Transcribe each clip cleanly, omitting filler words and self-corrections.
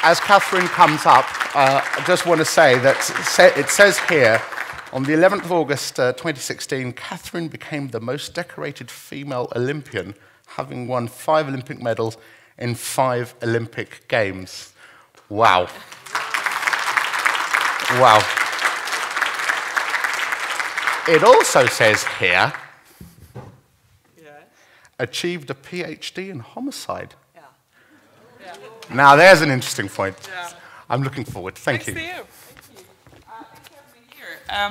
as Katherine comes up, I just want to say that it says here, on the 11th of August 2016, Katherine became the most decorated female Olympian, having won 5 Olympic medals in 5 Olympic Games. Wow. Wow. It also says here, achieved a PhD in homicide. Yeah. Yeah. Now there's an interesting point. Yeah. I'm looking forward. Thank you. Thanks to you. Thank you. Thanks for having me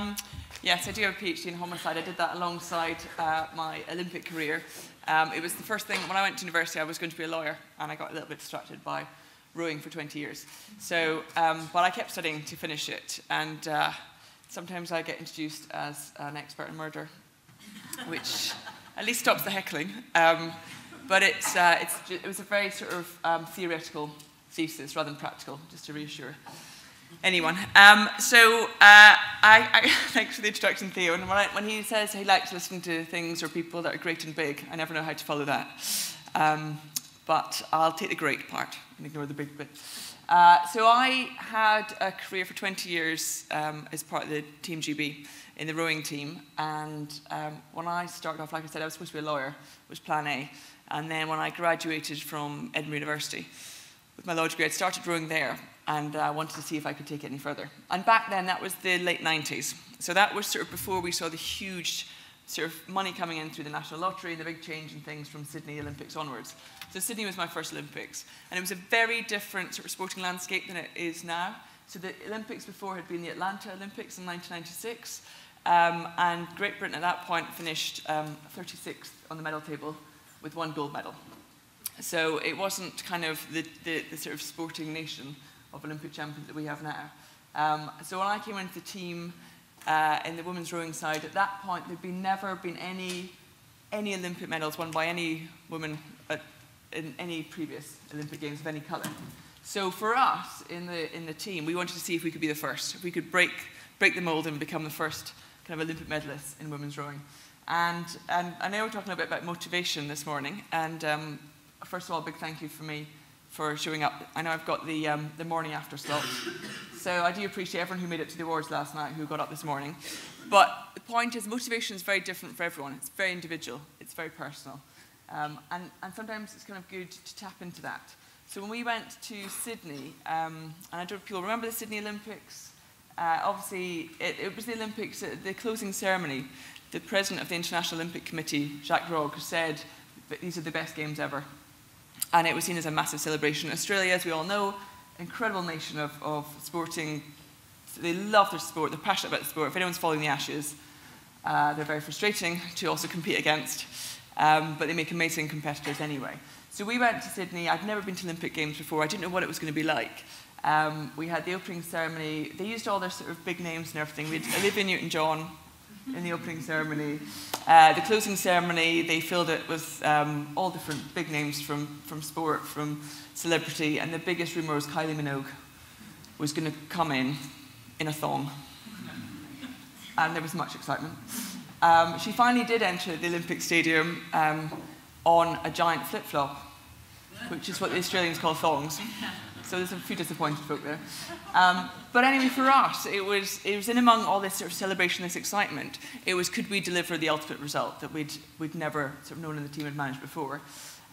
here. Yes, I do have a PhD in homicide. I did that alongside my Olympic career. It was the first thing, when I went to university, I was going to be a lawyer, and I got a little bit distracted by rowing for 20 years. So, but I kept studying to finish it, and sometimes I get introduced as an expert in murder, which at least stops the heckling. But it was a very sort of theoretical thesis rather than practical, just to reassure anyone. Thanks for the introduction, Theo. And when he says he likes listening to things or people that are great and big, I never know how to follow that. But I'll take the great part and ignore the big bit. So I had a career for 20 years as part of the Team GB in the rowing team. And when I started off, like I said, I was supposed to be a lawyer, was plan A. And then when I graduated from Edinburgh University with my law degree, I started rowing there. And I wanted to see if I could take it any further. And back then, that was the late 90s. So that was sort of before we saw the huge sort of money coming in through the National Lottery and the big change in things from Sydney Olympics onwards. So Sydney was my first Olympics. And it was a very different sort of sporting landscape than it is now. So the Olympics before had been the Atlanta Olympics in 1996. And Great Britain at that point finished 36th on the medal table with 1 gold medal. So it wasn't kind of the sort of sporting nation of Olympic champions that we have now. So when I came into the team in the women's rowing side, at that point there'd never been any Olympic medals won by any woman in any previous Olympic Games of any colour. So for us in the team, we wanted to see if we could be the first, if we could break the mould and become the first kind of Olympic medalists in women's rowing. And I know we're talking a bit about motivation this morning. And first of all, a big thank you from me for showing up. I know I've got the morning after slot. So I do appreciate everyone who made it to the awards last night, who got up this morning. But the point is, motivation is very different for everyone. It's very individual. It's very personal. And sometimes it's kind of good to tap into that. So when we went to Sydney, and I don't know if people remember the Sydney Olympics. Obviously, it was the Olympics, the closing ceremony. The president of the International Olympic Committee, Jacques Rogge, said that these are the best games ever. And it was seen as a massive celebration. Australia, as we all know, incredible nation of sporting. They love their sport. They're passionate about the sport. If anyone's following the Ashes, they're very frustrating to also compete against. But they make amazing competitors anyway. So we went to Sydney. I'd never been to Olympic Games before. I didn't know what it was going to be like. We had the opening ceremony. They used all their sort of big names and everything. We had Olivia Newton-John in the opening ceremony. The closing ceremony, they filled it with all different big names from sport, from celebrity, and the biggest rumour was Kylie Minogue was going to come in a thong. And there was much excitement. She finally did enter the Olympic Stadium on a giant flip-flop, which is what the Australians call thongs. So there's a few disappointed folk there. But anyway, for us, it was in among all this sort of celebration, this excitement, it was, could we deliver the ultimate result that we'd never sort of known in the team had managed before.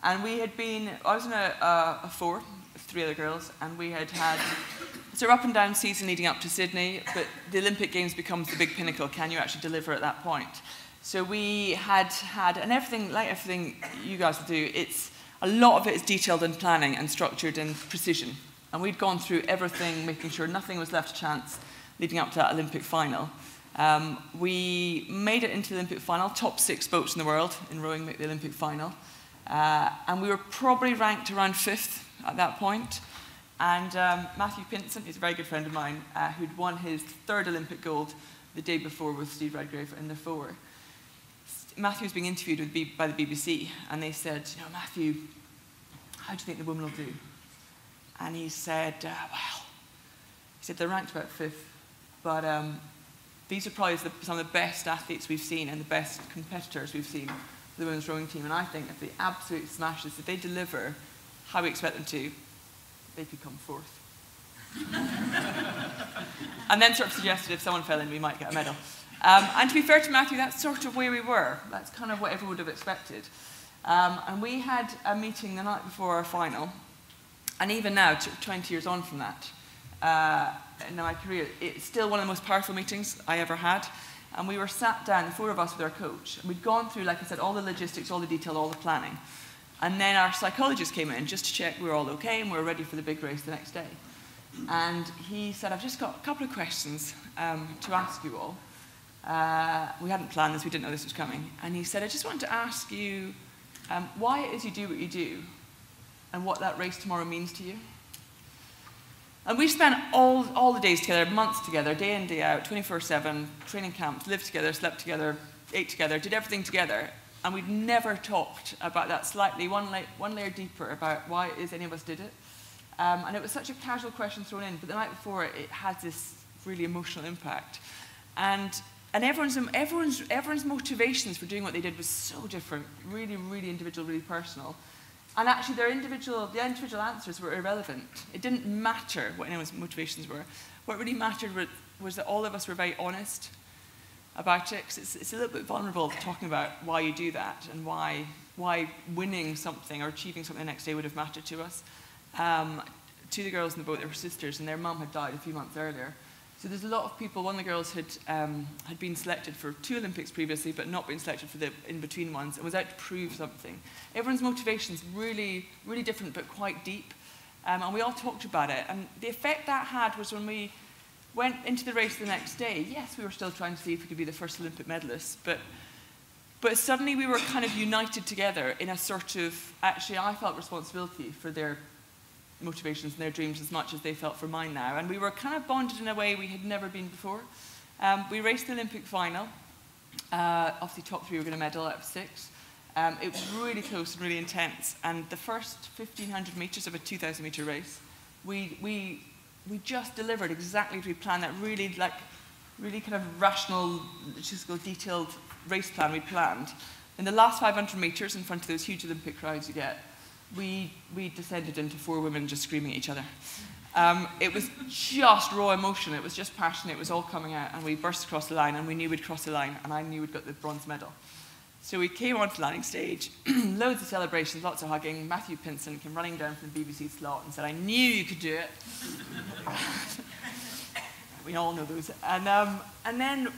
And we had been, I was in a 4 with 3 other girls, and we had sort of up and down season leading up to Sydney, but the Olympic Games becomes the big pinnacle. Can you actually deliver at that point? So we had, and everything, like everything you guys do, a lot of it is detailed in planning and structured in precision. And we'd gone through everything, making sure nothing was left to chance leading up to that Olympic final. We made it into the Olympic final, top 6 boats in the world in rowing make the Olympic final. And we were probably ranked around 5th at that point. And Matthew Pinson, who's a very good friend of mine, who'd won his 3rd Olympic gold the day before with Steve Redgrave in the 4. Matthew was being interviewed by the BBC, and they said, you know, Matthew, how do you think the women will do? And he said, they're ranked about 5th, but these are probably some of the best athletes we've seen and the best competitors we've seen for the women's rowing team. And I think if they absolutely smash this, if they deliver how we expect them to, they could come 4th. And then sort of suggested if someone fell in, we might get a medal. And to be fair to Matthew, that's sort of where we were. That's kind of what everyone would have expected. And we had a meeting the night before our final. And even now, 20 years on from that, in my career, it's still one of the most powerful meetings I ever had. And we were sat down, the four of us with our coach. And we'd gone through, like I said, all the logistics, all the detail, all the planning. And then our psychologist came in just to check we were all okay and we were ready for the big race the next day. And he said, I've just got a couple of questions to ask you all. We hadn't planned this, we didn't know this was coming. And he said, I just wanted to ask you why it is you do what you do and what that race tomorrow means to you. And we spent all the days together, months together, day in, day out, 24/7, training camps, lived together, slept together, ate together, did everything together. And we'd never talked about that slightly, one layer deeper about why it is any of us did it. And it was such a casual question thrown in, but the night before it had this really emotional impact. And everyone's motivations for doing what they did was so different, really, really individual, really personal. And actually the individual answers were irrelevant. It didn't matter what anyone's motivations were. What really mattered was that all of us were very honest about it, because it's a little bit vulnerable talking about why you do that and why winning something or achieving something the next day would have mattered to us. Two of the girls in the boat, they were sisters, and their mum had died a few months earlier. So there's a lot of people. One of the girls had been selected for 2 Olympics previously, but not been selected for the in-between ones, and was out to prove something. Everyone's motivations really, really different, but quite deep. And we all talked about it. And the effect that had was when we went into the race the next day, yes, we were still trying to see if we could be the first Olympic medalists, but suddenly we were kind of united together in a sort of, actually I felt responsibility for their motivations and their dreams as much as they felt for mine now. And we were kind of bonded in a way we had never been before. We raced the Olympic final. Obviously top 3 were going to medal out of 6. It was really close and really intense. And the first 1,500 metres of a 2,000 metre race, we just delivered exactly as we planned, that really kind of rational, logistical, detailed race plan we planned. In the last 500 metres in front of those huge Olympic crowds you get, we descended into 4 women just screaming at each other. It was just raw emotion, it was just passion, it was all coming out, and we burst across the line, and we knew we'd cross the line, and I knew we'd got the bronze medal. So we came onto the landing stage, loads of celebrations, lots of hugging. Matthew Pinson came running down from the BBC slot and said, I knew you could do it. We all know those. And then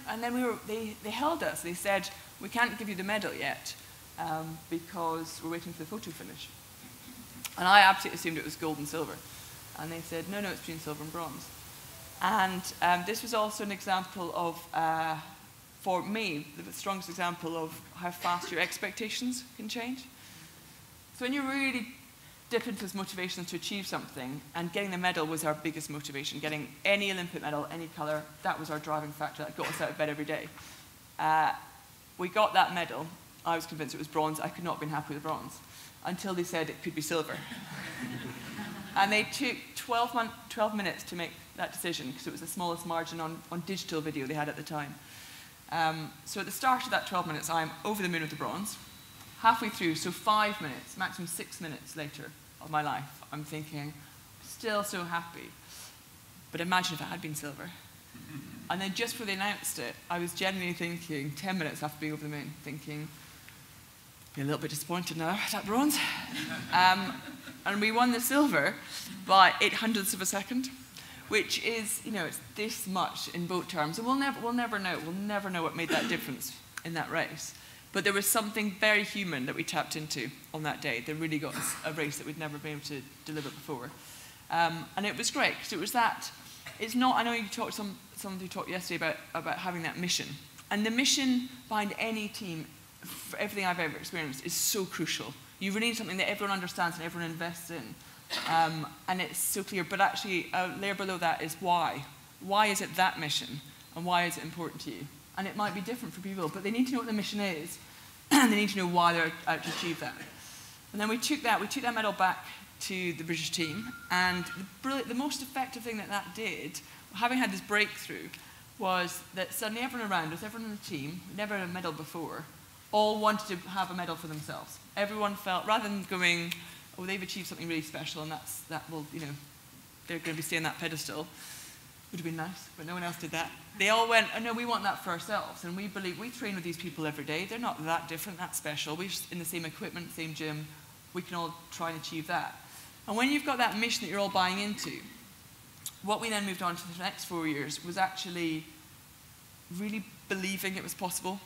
they held us. They said, we can't give you the medal yet because we're waiting for the photo finish. And I absolutely assumed it was gold and silver. And they said, no, it's between silver and bronze. And this was also an example of, for me, the strongest example of how fast your expectations can change. So when you really dip into those motivations to achieve something, and getting the medal was our biggest motivation, getting any Olympic medal, any colour, that was our driving factor, that got us out of bed every day. We got that medal. I was convinced it was bronze. I could not have been happy with bronze, until they said it could be silver. And they took 12 minutes to make that decision, because it was the smallest margin on digital video they had at the time. So at the start of that 12 minutes, I'm over the moon with the bronze. Halfway through, so 5 minutes, maximum 6 minutes later of my life, I'm thinking, still so happy. But imagine if it had been silver. And then just before they announced it, I was genuinely thinking, 10 minutes after being over the moon, thinking, you're a little bit disappointed now, that bronze. And we won the silver by 0.08 of a second, which is, it's this much in boat terms. And we'll never know. We'll never know what made that difference in that race. But there was something very human that we tapped into on that day that really got us a race that we'd never been able to deliver before. And it was great, because it was that, it's not, I know you talked, someone who talked yesterday about having that mission. And the mission behind any team, for everything I've ever experienced, is so crucial. You really need something that everyone understands and everyone invests in. And it's so clear, but actually a layer below that is why. Why is it that mission? And why is it important to you? And it might be different for people, but they need to know what the mission is, and they need to know why they're out to achieve that. And then we took that medal back to the British team, and the most effective thing that did, having had this breakthrough, was that suddenly everyone around us, everyone in the team, never had a medal before, all wanted to have a medal for themselves. Everyone felt, rather than going, oh, they've achieved something really special, and that will, they're going to be staying on that pedestal. Would have been nice, but no one else did that. They all went, oh no, we want that for ourselves. And we believe, we train with these people every day. They're not that different, that special. We're just in the same equipment, same gym. We can all try and achieve that. And when you've got that mission that you're all buying into, what we then moved on to the next 4 years was actually really believing it was possible.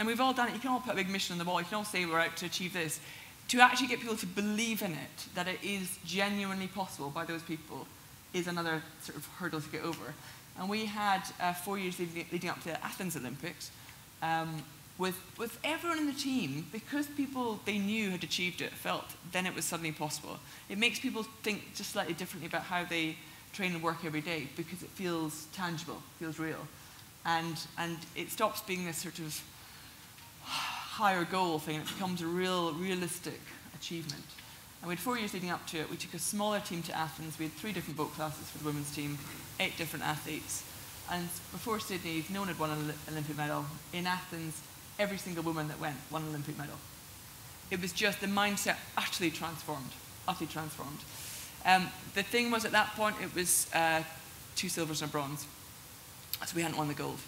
And we've all done it. You can all put a big mission on the wall. You can all say we're out to achieve this. To actually get people to believe in it, that it is genuinely possible by those people, is another sort of hurdle to get over. And we had 4 years leading up to the Athens Olympics with everyone in the team, because people they knew had achieved it, felt then it was suddenly possible. It makes people think just slightly differently about how they train and work every day, because it feels tangible, feels real. And it stops being this sort of higher goal thing, and it becomes a realistic achievement. And we had 4 years leading up to it. We took a smaller team to Athens. We had 3 different boat classes for the women's team, 8 different athletes. And before Sydney, no one had won an Olympic medal. In Athens, every single woman that went won an Olympic medal. It was just the mindset utterly transformed, utterly transformed. The thing was, at that point, it was 2 silvers and a bronze. So we hadn't won the gold.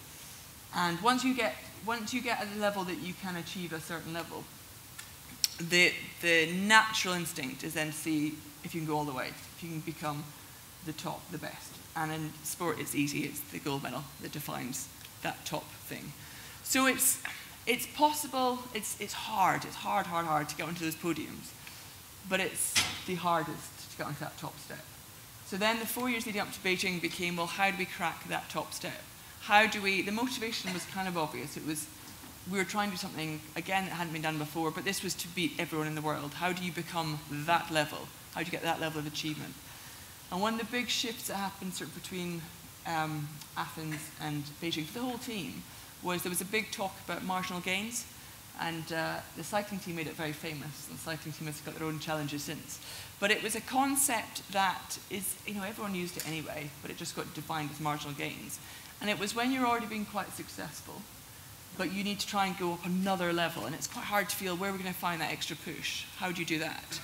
And once you get at a level that you can achieve a certain level, the natural instinct is then to see if you can go all the way, if you can become the top, the best. And in sport, it's easy. It's the gold medal that defines that top thing. So it's possible. It's hard. It's hard to get onto those podiums. But it's the hardest to get onto that top step. So then the 4 years leading up to Beijing became, well, how do we crack that top step? The motivation was kind of obvious. It was, we were trying to do something, again, that hadn't been done before, but this was to beat everyone in the world. How do you become that level? How do you get that level of achievement? And one of the big shifts that happened sort of between Athens and Beijing for the whole team was there was a big talk about marginal gains, and the cycling team made it very famous, and the cycling team has got their own challenges since. But it was a concept that is, everyone used it anyway, but it just got defined as marginal gains. And it was when you're already being quite successful, but you need to try and go up another level, and it's quite hard to feel, where are we going to find that extra push? How do you do that?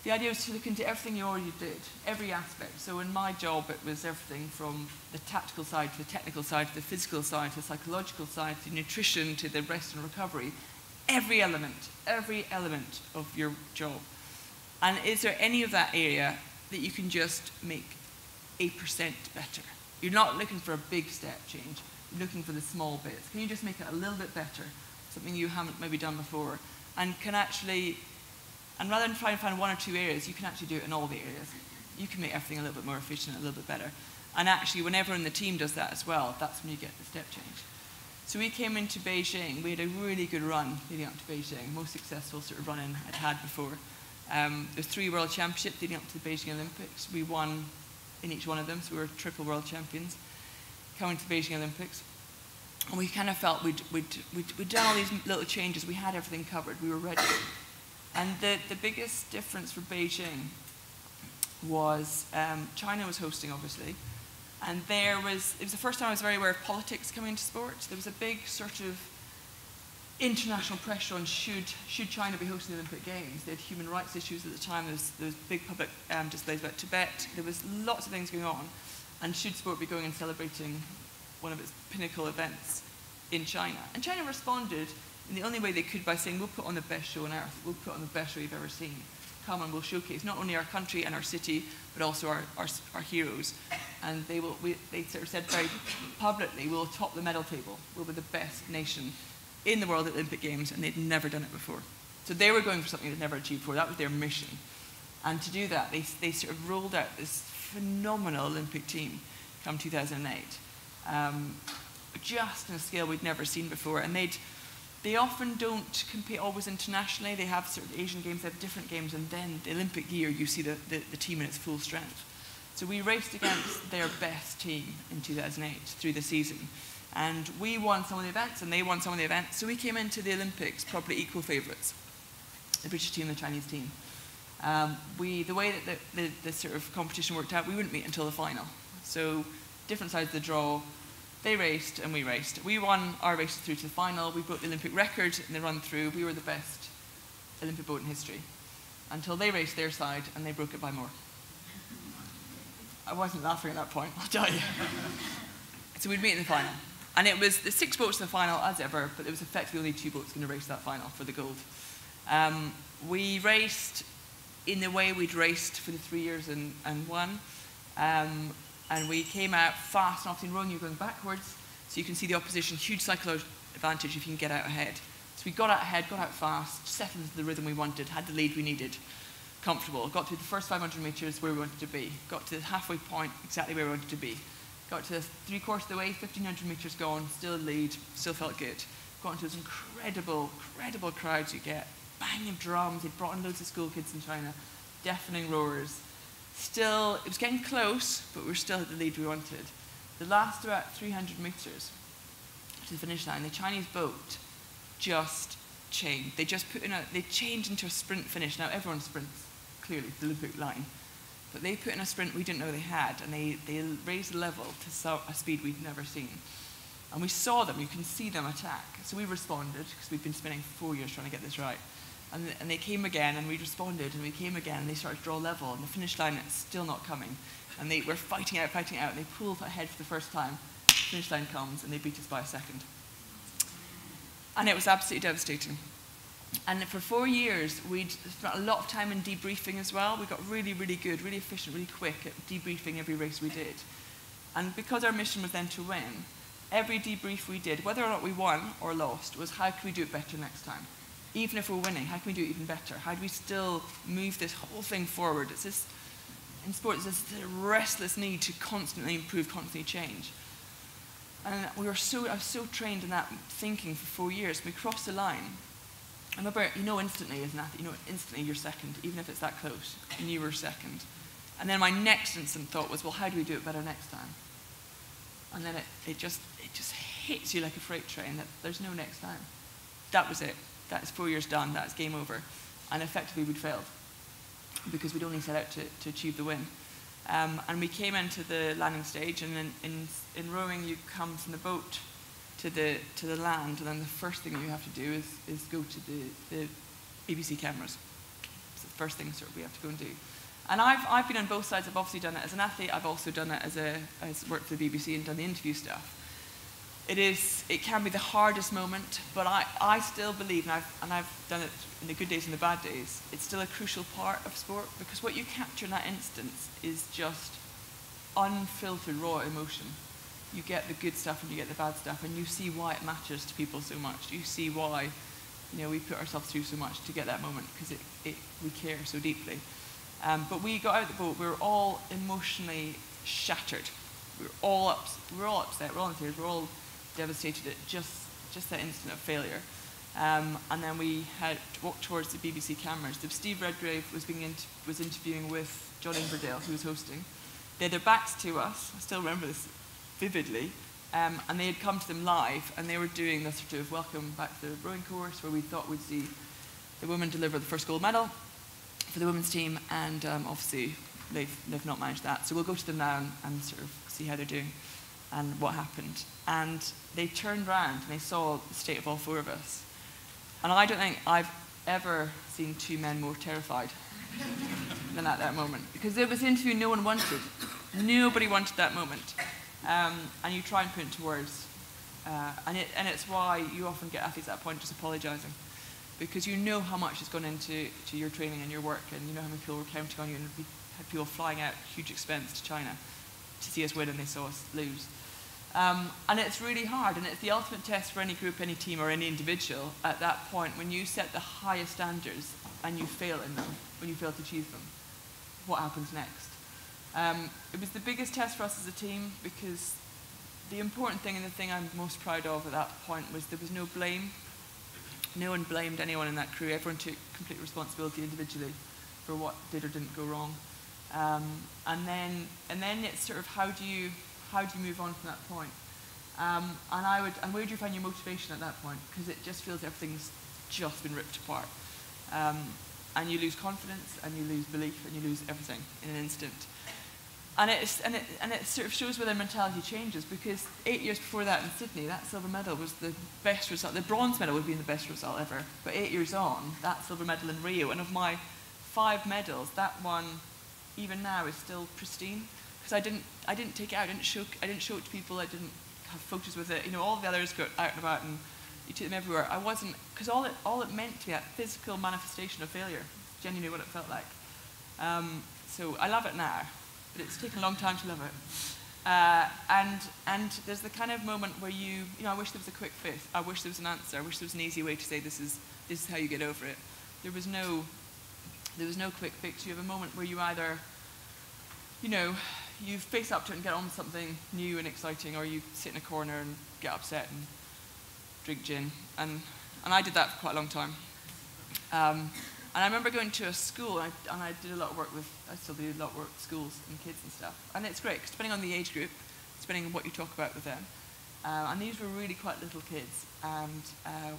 The idea was to look into everything you already did, every aspect. So in my job, it was everything from the tactical side to the technical side to the physical side to the psychological side to nutrition to the rest and recovery. Every element of your job. And is there any of that area that you can just make 8% better? You're not looking for a big step change. You're looking for the small bits. Can you just make it a little bit better? Something you haven't maybe done before. And rather than try and find 1 or 2 areas, you can actually do it in all the areas. You can make everything a little bit more efficient, a little bit better. And actually, when everyone in the team does that as well, that's when you get the step change. So we came into Beijing. We had a really good run leading up to Beijing, most successful sort of run-in I'd had before. There's 3 world championships leading up to the Beijing Olympics. We won in each one of them, so we were triple world champions coming to the Beijing Olympics. And we kind of felt we'd done all these little changes. We had everything covered. We were ready. And the biggest difference for Beijing was China was hosting, obviously. And it was the first time I was very aware of politics coming into sport. There was a big sort of international pressure on should China be hosting the Olympic Games. They had human rights issues at the time. There was big public displays about Tibet. There was lots of things going on. And should sport be going and celebrating one of its pinnacle events in China? And China responded in the only way they could by saying, we'll put on the best show on earth. We'll put on the best show you've ever seen. Come and we'll showcase not only our country and our city, but also our heroes. And they sort of said very publicly, we'll top the medal table. We'll be the best nation in the world at Olympic Games, and they'd never done it before. So they were going for something they'd never achieved before. That was their mission. And to do that, they sort of rolled out this phenomenal Olympic team come 2008, just on a scale we'd never seen before. And they often don't compete always internationally. They have sort of Asian games, they have different games, and then the Olympic year, you see the team in its full strength. So we raced against their best team in 2008 through the season. And we won some of the events, and they won some of the events. So we came into the Olympics probably equal favourites, the British team and the Chinese team. The way that the sort of competition worked out, we wouldn't meet until the final. So different sides of the draw. They raced and we raced. We won our race through to the final. We broke the Olympic record in the run through. We were the best Olympic boat in history until they raced their side and they broke it by more. I wasn't laughing at that point, I'll tell you. So we'd meet in the final. And it was the 6 boats in the final as ever, but there was effectively only 2 boats going to race that final for the gold. We raced in the way we'd raced for the 3 years and won. And we came out fast, and obviously in rowing you're going backwards, so you can see the opposition, huge psychological advantage if you can get out ahead. So we got out ahead, got out fast, settled into the rhythm we wanted, had the lead we needed, comfortable. Got through the first 500 metres where we wanted to be. Got to the halfway point exactly where we wanted to be. Got to 3/4 of the way, 1,500 metres gone, still lead, still felt good. Got into those incredible crowds you get. Banging drums, they'd brought in loads of school kids in China, deafening roars. Still, it was getting close, but we were still at the lead we wanted. The last about 300 metres to the finish line, the Chinese boat just changed. They just they changed into a sprint finish. Now everyone sprints, clearly, the Olympic line. But they put in a sprint we didn't know they had, and they raised the level to a speed we'd never seen. And we saw them, you can see them attack. So we responded, because we'd been spending 4 years trying to get this right. And they came again, and we responded, and we came again, and they started to draw level, and the finish line is still not coming. And they were fighting out, and they pulled ahead for the first time. The finish line comes, and they beat us by a second. And it was absolutely devastating. And for 4 years, we'd spent a lot of time in debriefing as well. We got really, really good, really efficient, really quick at debriefing every race we did. And because our mission was then to win, every debrief we did, whether or not we won or lost, was how can we do it better next time? Even if we're winning, how can we do it even better? How do we still move this whole thing forward? It's this, in sports, there's this restless need to constantly improve, constantly change. And I was so trained in that thinking for 4 years. We crossed the line. I remember, instantly as an athlete, instantly you're second, even if it's that close, and you were second. And then my next instant thought was, well, how do we do it better next time? And then it just hits you like a freight train that there's no next time. That was it. That is 4 years done. That's game over. And effectively, we'd failed because we'd only set out to achieve the win. And we came into the landing stage, and then in rowing, you come from the boat to the land, and then the first thing you have to do is go to the BBC cameras. It's the first thing we have to go and do. And I've been on both sides. I've obviously done it as an athlete. I've also done it as worked for the BBC and done the interview stuff. It can be the hardest moment, but I still believe, and I've done it in the good days and the bad days, it's still a crucial part of sport, because what you capture in that instance is just unfiltered, raw emotion. You get the good stuff and you get the bad stuff, and you see why it matters to people so much. You see why we put ourselves through so much to get that moment, because we care so deeply. But we got out of the boat, we were all emotionally shattered. We were all upset, we're all in tears, we're all devastated at just that instant of failure. And then we had walked towards the BBC cameras. Steve Redgrave was interviewing with John Inverdale, who was hosting. They had their backs to us, I still remember this vividly, and they had come to them live, and they were doing the sort of welcome back to the rowing course, where we thought we'd see the women deliver the first gold medal for the women's team, and obviously they've not managed that. So we'll go to them now and sort of see how they're doing and what happened. And they turned around and they saw the state of all 4 of us. And I don't think I've ever seen 2 men more terrified than at that moment. Because there was an interview no one wanted. Nobody wanted that moment. And you try and put it into words. And it's why you often get athletes at that point just apologising. Because you know how much has gone into your training and your work, and you know how many people were counting on you, and we had people flying out huge expense to China to see us win, and they saw us lose. And it's really hard, and it's the ultimate test for any group, any team, or any individual at that point, when you set the highest standards and you fail in them, when you fail to achieve them. What happens next? It was the biggest test for us as a team, because the important thing, and the thing I'm most proud of at that point, was there was no blame. No one blamed anyone in that crew. Everyone took complete responsibility individually for what did or didn't go wrong. And then it's sort of how do you move on from that point? And where do you find your motivation at that point? Because it just feels everything's just been ripped apart. And you lose confidence, and you lose belief, and you lose everything in an instant. And it sort of shows where their mentality changes, because 8 years before that in Sydney, that silver medal was the best result. The bronze medal would have been the best result ever. But 8 years on, that silver medal in Rio, and of my 5 medals, that one, even now, is still pristine. Because because I didn't take it out. I didn't show it to people. I didn't have photos with it. You know, all the others got out and about, and you took them everywhere. I wasn't, because all it meant to me, that physical manifestation of failure, genuinely what it felt like. So I love it now, but it's taken a long time to love it. And there's the kind of moment where you know, I wish there was a quick fix. I wish there was an answer. I wish there was an easy way to say this is how you get over it. There was no quick fix. You have a moment where you either, you know, you face up to it and get on with something new and exciting, or you sit in a corner and get upset and drink gin. And I did that for quite a long time. And I remember going to a school, and I did a lot of work with, I still do a lot of work with schools and kids and stuff. And it's great, 'cause depending on the age group, depending on what you talk about with them. And these were really quite little kids. And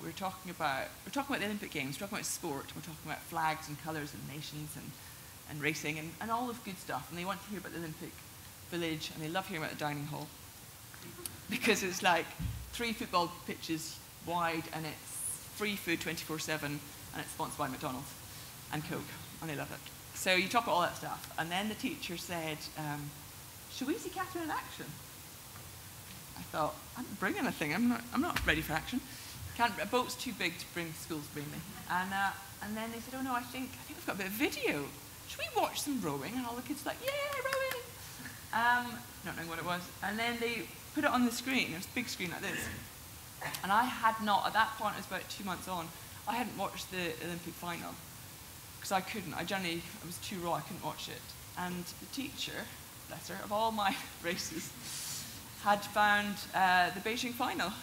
we were talking about the Olympic Games, we're talking about sport, we're talking about flags and colours and nations and racing and all of good stuff. And they want to hear about the Olympic Village, and they love hearing about the dining hall. Because it's like 3 football pitches wide, and it's free food 24/7, and it's sponsored by McDonald's and Coke, and they love it. So you talk about all that stuff, and then the teacher said, should we see Katherine in action? I thought, I'm not bringing anything, I'm not ready for action. A boat's too big to bring schools bring me. And then they said, oh no, I think we've got a bit of video. Should we watch some rowing? And all the kids were like, yeah, rowing! Not knowing what it was. And then they put it on the screen, it was a big screen like this. And I had not, at that point, it was about 2 months on, I hadn't watched the Olympic final. Because I couldn't, I was too raw, I couldn't watch it. And the teacher, bless her, of all my races, had found the Beijing final.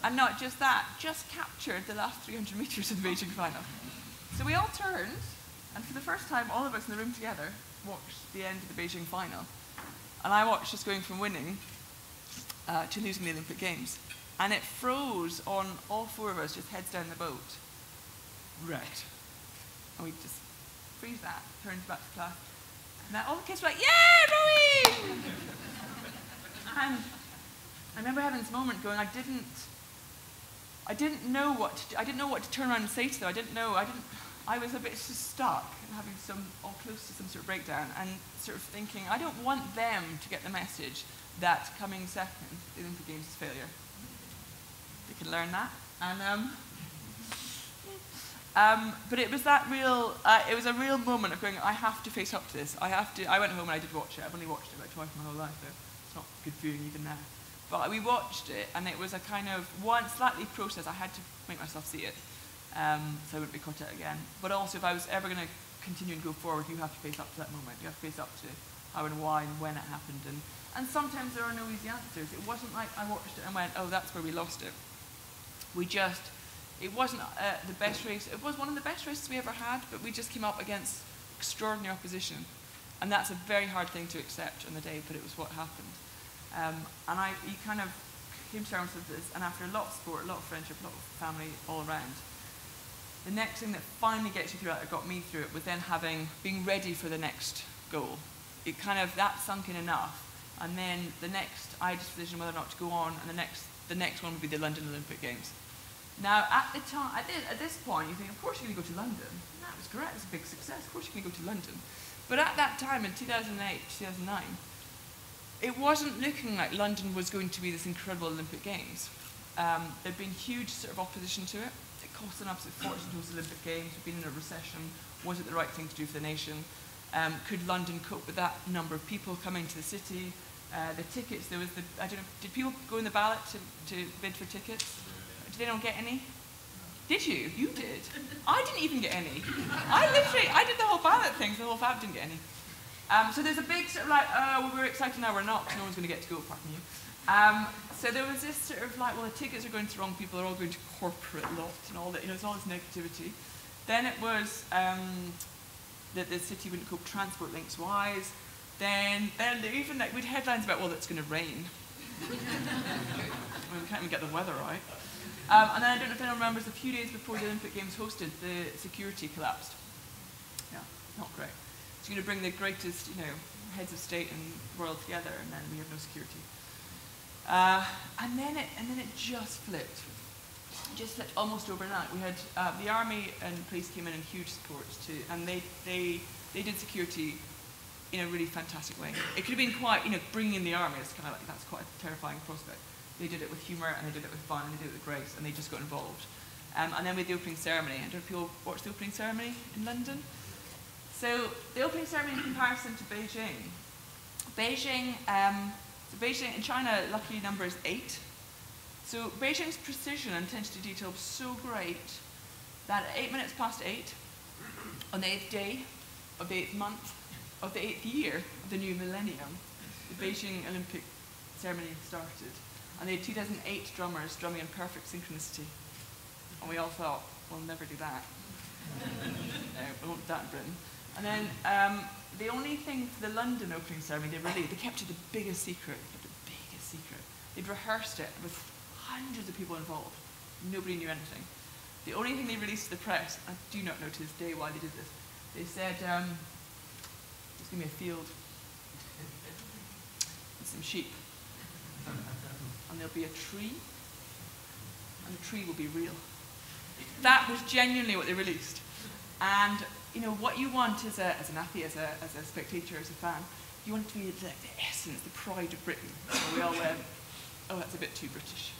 And not just that, just captured the last 300 meters of the Beijing final. So we all turned, and for the first time, all of us in the room together watched the end of the Beijing final. And I watched us going from winning to losing the Olympic Games. And it froze on all 4 of us, just heads down the boat. Right. And we just freeze that, turned back to class. And now all the kids were like, yeah, rowing! And I remember having this moment going, I didn't know what to do. I didn't know what to turn around and say to them. I was a bit just stuck and having all close to some sort of breakdown, and sort of thinking, I don't want them to get the message that coming second, the Olympic Games is failure. They can learn that. But it was that real, it was a real moment of going, I have to face up to this. I went home and I did watch it. I've only watched it about twice in my whole life, so it's not good viewing even now. But we watched it, and it was a kind of slightly process. I had to make myself see it, so I wouldn't be caught out again. But also, if I was ever going to continue and go forward, you have to face up to that moment. You have to face up to how and why and when it happened. And sometimes there are no easy answers. It wasn't like I watched it and went, oh, that's where we lost it. It wasn't the best race. It was one of the best races we ever had, but we just came up against extraordinary opposition. And that's a very hard thing to accept on the day, but it was what happened. You kind of came to terms with this, and after a lot of sport, a lot of friendship, a lot of family all around, the next thing that finally gets you through it, that got me through it, was then being ready for the next goal. That sunk in enough, and then I had a decision whether or not to go on, and the next one would be the London Olympic Games. Now, at this point, you think, of course you're going to go to London. That was great, it was a big success, of course you're going to go to London. But at that time, in 2008, 2009, it wasn't looking like London was going to be this incredible Olympic Games. There'd been huge sort of opposition to it. It cost an absolute fortune to host Olympic Games. We'd been in a recession. Was it the right thing to do for the nation? Could London cope with that number of people coming to the city? The tickets, I don't know, did people go in the ballot to bid for tickets? Did anyone get any? Did you? You did. I didn't even get any. I did the whole ballot thing, so the whole fab didn't get any. So there's a big sort of like, oh, we're excited now, we're not, because no one's going to get to go apart from you. So there was this sort of like, well, the tickets are going to the wrong people, they're all going to corporate lots and all that, it's all this negativity. Then it was that the city wouldn't cope transport links wise. Then even like, we'd headlines about, well, it's going to rain. We can't even get the weather right. And then I don't know if anyone remembers, a few days before the Olympic Games hosted, the security collapsed. Yeah, not great. So you're going to bring the greatest, heads of state and world together, and then we have no security. And then it just flipped. It just flipped almost overnight. We had the army and police came in huge support too, and they did security in a really fantastic way. It could have been quite, bringing in the army is kind of like, that's quite a terrifying prospect. They did it with humour, and they did it with fun, and they did it with grace, and they just got involved. And then with the opening ceremony, I don't know if people watched the opening ceremony in London. So the opening ceremony in comparison to Beijing. Beijing in China, lucky number is 8. So Beijing's precision and attention to detail was so great that at 8 minutes past 8, on the 8th day of the 8th month of the 8th year of the new millennium, the Beijing Olympic ceremony started. And they had 2008 drummers drumming in perfect synchronicity. And we all thought, we'll never do that. We won't do that in Britain. And then the only thing for the London opening ceremony, they kept it the biggest secret. They'd rehearsed it with hundreds of people involved. Nobody knew anything. The only thing they released to the press, I do not know to this day why they did this, they said, just give me a field and some sheep. And there'll be a tree, and the tree will be real. That was genuinely what they released. And what you want as an athlete, as a spectator, as a fan, you want it to be like the essence, the pride of Britain. So we all went, oh, that's a bit too British.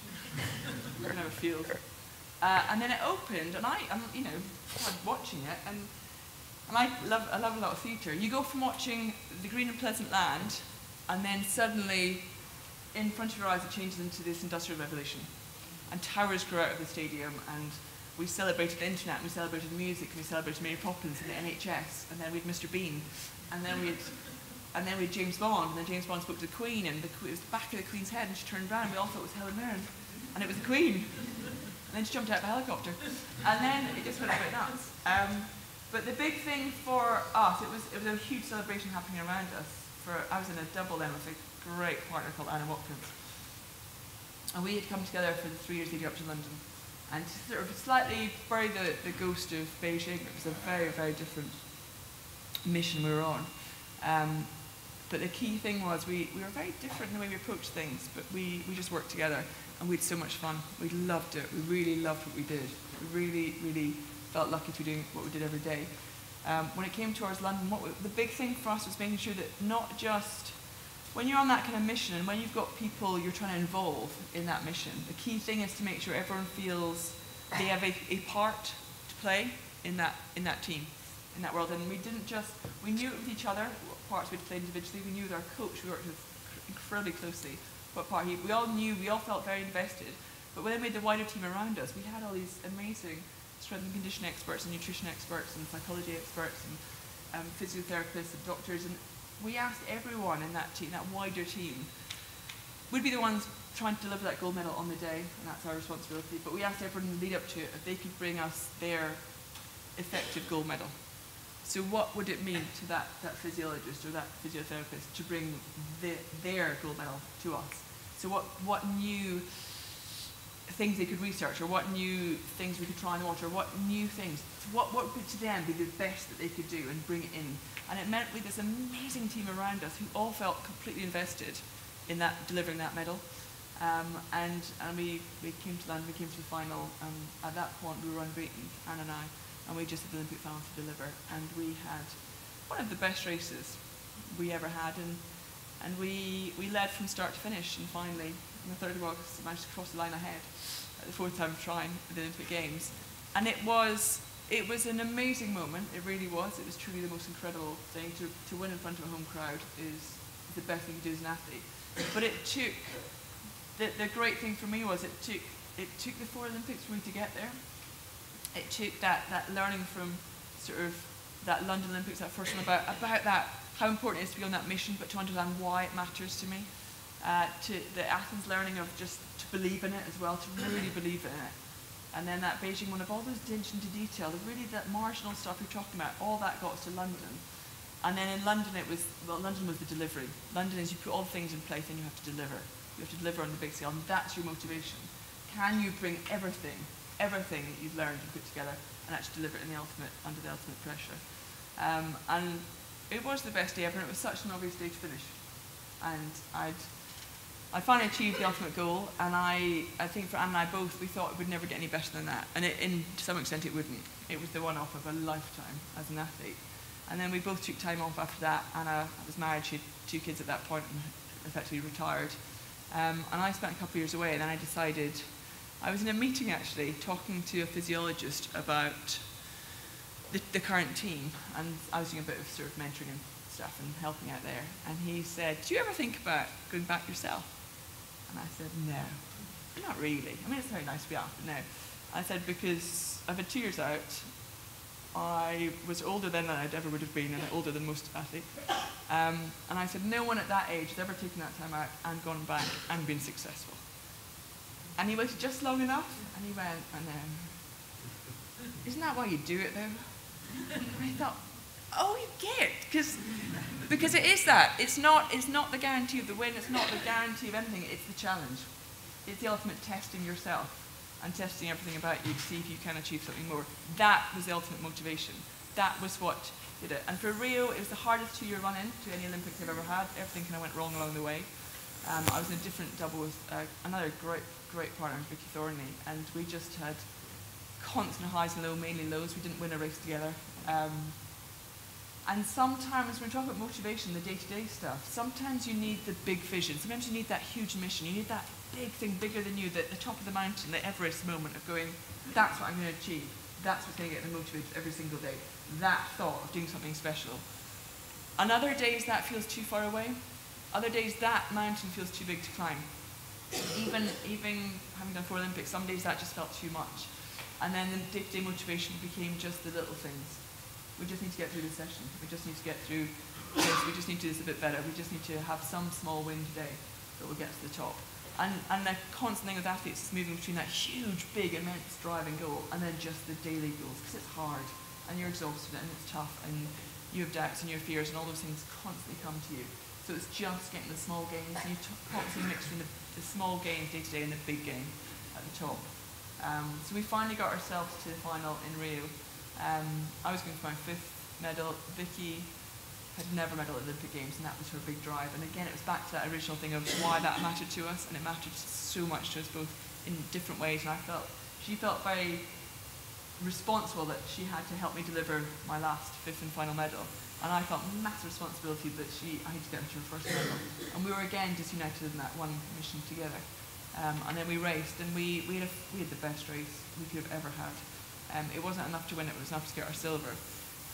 We're going to have a field. And then it opened, and I'm watching it, and I love a lot of theatre. You go from watching the green and pleasant land, and then suddenly, in front of your eyes, it changes into this industrial revolution. And towers grow out of the stadium, and we celebrated the internet, and we celebrated music, and we celebrated Mary Poppins and the NHS, and then we had Mr. Bean, and then we had James Bond, and then James Bond spoke to the Queen, and it was the back of the Queen's head, and she turned around, and we all thought it was Helen Mirren, and it was the Queen. And then she jumped out of a helicopter. And then it just went a bit nuts. But the big thing for us, it was a huge celebration happening around us. I was in a double then with a great partner called Anna Watkins. And we had come together for the 3 years leading up to London. And to sort of slightly bury the ghost of Beijing, it was a very, very different mission we were on. But the key thing was we were very different in the way we approached things, but we just worked together. And we had so much fun. We loved it. We really loved what we did. We really, really felt lucky to be doing what we did every day. When it came towards London, the big thing for us was making sure that not just when you're on that kind of mission and when you've got people you're trying to involve in that mission, the key thing is to make sure everyone feels they have a part to play in that team, in that world. And we knew it with each other, what parts we'd played individually. We knew with our coach, we worked with incredibly closely. What part we all felt very invested. But when they made the wider team around us, we had all these amazing strength and conditioning experts and nutrition experts and psychology experts and physiotherapists and doctors. And we asked everyone in that team, that wider team, we'd be the ones trying to deliver that gold medal on the day, and that's our responsibility. But we asked everyone in the lead up to it if they could bring us their effective gold medal. So what would it mean to that physiologist or that physiotherapist to bring their gold medal to us? So what new things they could research, or what new things we could try and alter, or what new things, what would to them be the best that they could do and bring it in? And it meant we had this amazing team around us who all felt completely invested in delivering that medal. And we came to London, we came to the final, at that point we were unbeaten, Anne and I. And we just had the Olympic final to deliver. And we had one of the best races we ever had. And we led from start to finish. And finally, on the 3rd of August, managed to cross the line ahead at the 4th time of trying at the Olympic Games. And it was an amazing moment. It really was. It was truly the most incredible thing. To win in front of a home crowd is the best thing you do as an athlete. But it took, the great thing for me was it took the 4 Olympics for me to get there. It took that learning from sort of that London Olympics, that first one, about that, how important it is to be on that mission, but to understand why it matters to me. To the Athens learning of just to believe in it as well, to really believe in it. And then that Beijing one of all those attention to detail, really that marginal stuff you're talking about, all that got us to London. And then in London London was the delivery. London is you put all the things in place and you have to deliver. You have to deliver on the big scale, and that's your motivation. Can you bring everything that you've learned and put together and actually deliver it under the ultimate pressure? And it was the best day ever, and it was such an obvious day to finish. And I finally achieved the ultimate goal, and I think for Anne and I both, we thought it would never get any better than that. And to some extent it wouldn't. It was the one-off of a lifetime as an athlete. And then we both took time off after that. Anna was married, she had 2 kids at that point and effectively retired. And I spent a couple of years away, and then I decided, I was in a meeting actually, talking to a physiologist about the current team, and I was doing a bit of sort of mentoring and stuff and helping out there. And he said, do you ever think about going back yourself? And I said, no, not really. I mean, it's very nice to be out, but no. I said, because I've had 2 years out. I was older than I ever would have been, and older than most athletes. And I said, no one at that age has ever taken that time out and gone back and been successful. And he waited just long enough, and he went, isn't that why you do it, though? And I thought, oh, you get it, because it is that. It's not the guarantee of the win, it's not the guarantee of anything, it's the challenge. It's the ultimate testing yourself and testing everything about you to see if you can achieve something more. That was the ultimate motivation. That was what did it. And for Rio, it was the hardest 2-year run-in to any Olympics I've ever had. Everything kind of went wrong along the way. I was in a different double with another great partner, Vicky Thornley, and we just had constant highs and lows, mainly lows. We didn't win a race together. And sometimes when we talk about motivation, the day-to-day stuff, sometimes you need the big vision. Sometimes you need that huge mission. You need that big thing, bigger than you, the top of the mountain, the Everest moment of going, that's what I'm going to achieve. That's what's going to get me motivated every single day. That thought of doing something special. On other days, that feels too far away. Other days, that mountain feels too big to climb. Even having done 4 Olympics, some days that just felt too much. And then the day-to-day motivation became just the little things. We just need to get through this session. We just need to get through this. We just need to do this a bit better. We just need to have some small win today that will get to the top. And the constant thing with athletes is moving between that huge, big, immense driving goal and then just the daily goals, because it's hard and you're exhausted and it's tough and you have doubts and your fears and all those things constantly come to you. So it's just getting the small gains, and you constantly mix between the small gains day to day and the big game at the top. So we finally got ourselves to the final in Rio. I was going for my 5th medal. Vicky had never medalled at Olympic Games, and that was her big drive. And again, it was back to that original thing of why that mattered to us, and it mattered so much to us both in different ways. And she felt very responsible that she had to help me deliver my last 5th and final medal. And I felt massive responsibility that I had to get her to her first medal. And we were again disunited in that one mission together. And then we raced, and we had the best race we could have ever had. It wasn't enough to win, it was enough to get our silver.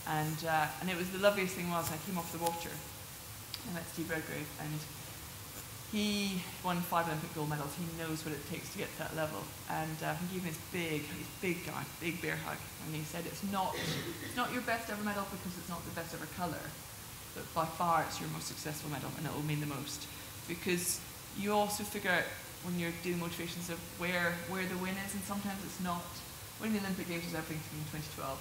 And it was the loveliest thing was I came off the water. I met Steve Redgrave, and he won 5 Olympic gold medals. He knows what it takes to get to that level. And he gave me this big guy, big bear hug. And he said, it's not your best ever medal because it's not the best ever colour, but by far it's your most successful medal, and it will mean the most. Because you also figure out when you're doing motivations of where the win is, and sometimes it's not. Winning the Olympic Games was everything to me in 2012.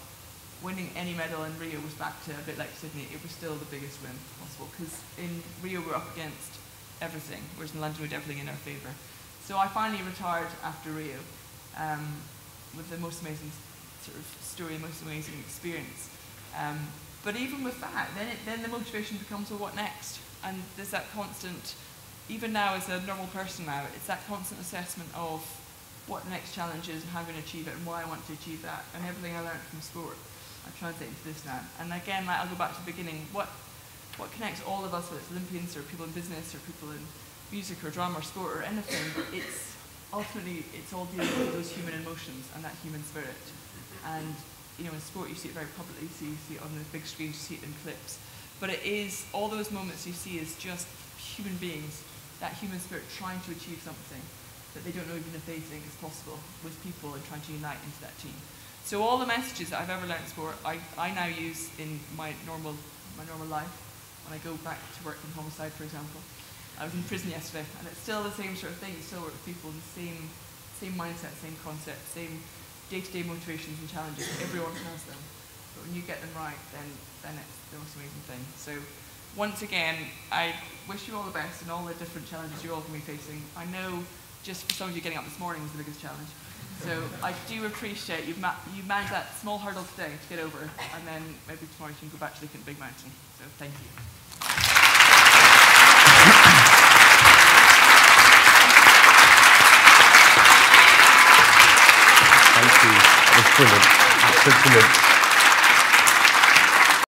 Winning any medal in Rio was back to a bit like Sydney. It was still the biggest win possible, because in Rio we're up against everything, whereas in London we had everything in our favour. So I finally retired after Rio with the most amazing sort of story, the most amazing experience. But even with that, then the motivation becomes, well, what next? And there's that constant, even now as a normal person now, it's that constant assessment of what the next challenge is and how I'm going to achieve it and why I want to achieve that, and everything I learned from sport I translate into this now. And again, I'll go back to the beginning. What connects all of us, whether it's Olympians or people in business or people in music or drama or sport or anything, it's ultimately all dealing with those human emotions and that human spirit. And in sport you see it very publicly, so you see it on the big screen, you see it in clips. But it is, all those moments you see is just human beings, that human spirit trying to achieve something that they don't know even if they think is possible, with people and trying to unite into that team. So all the messages that I've ever learned in sport, I now use in my normal life. When I go back to work in homicide, for example. I was in prison yesterday, and it's still the same sort of thing. You still work with people, the same mindset, same concept, same day-to-day motivations and challenges. Everyone has them. But when you get them right, then it's the most amazing thing. So once again, I wish you all the best in all the different challenges you're all going to be facing. I know just for some of you getting up this morning was the biggest challenge. So I do appreciate you managed that small hurdle today to get over, and then maybe tomorrow you can go back to looking at the big mountain. So thank you. Thank you. That was brilliant. That's so brilliant.